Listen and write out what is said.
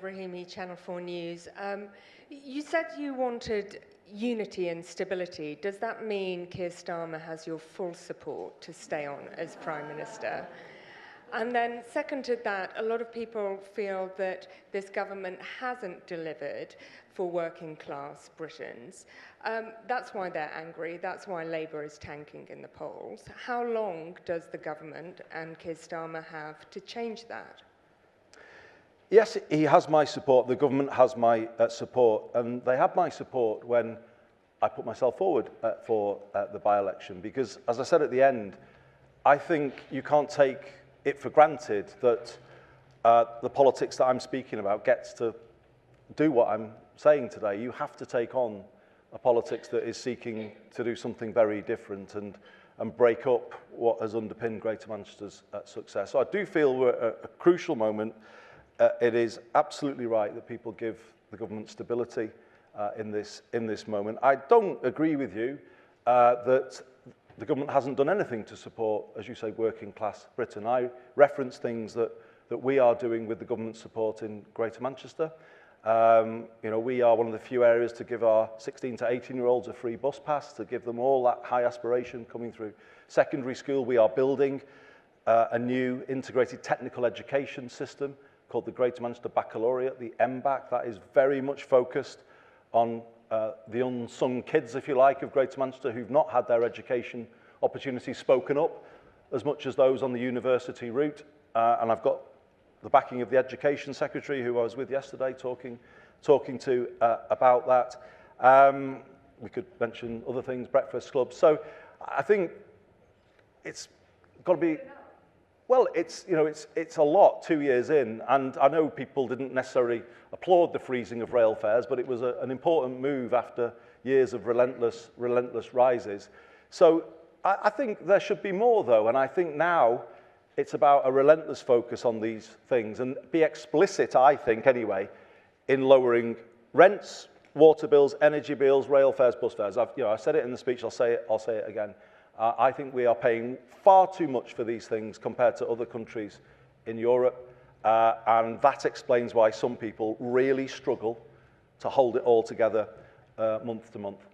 Brahimi, Channel 4 News. You said you wanted unity and stability. Does that mean Keir Starmer has your full support to stay on as Prime Minister? And then second to that, a lot of people feel that this government hasn't delivered for working class Britons. That's why they're angry. That's why Labour is tanking in the polls. How long does the government and Keir Starmer have to change that? Yes, he has my support. The government has my support. And they had my support when I put myself forward for the by-election. Because, as I said at the end, I think you can't take it for granted that the politics that I'm speaking about gets to do what I'm saying today. You have to take on a politics that is seeking to do something very different and break up what has underpinned Greater Manchester's success. So I do feel we're at a crucial moment. It is absolutely right that people give the government stability in this moment. I don't agree with you that the government hasn't done anything to support, as you say, working class Britain. I reference things that we are doing with the government support in Greater Manchester. We are one of the few areas to give our 16 to 18-year-olds a free bus pass, to give them all that high aspiration coming through secondary school. We are building a new integrated technical education system called the Greater Manchester Baccalaureate, the MBAC, that is very much focused on the unsung kids, if you like, of Greater Manchester who've not had their education opportunities spoken up as much as those on the university route. And I've got the backing of the Education Secretary, who I was with yesterday, talking to about that. We could mention other things, breakfast clubs. So I think it's got to be... Well, it's a lot 2 years in, and I know people didn't necessarily applaud the freezing of rail fares, but it was an important move after years of relentless rises. So I think there should be more, though, and I think now it's about a relentless focus on these things and be explicit, I think, anyway, in lowering rents, water bills, energy bills, rail fares, bus fares. I said it in the speech, I'll say it again. I think we are paying far too much for these things compared to other countries in Europe, and that explains why some people really struggle to hold it all together month to month.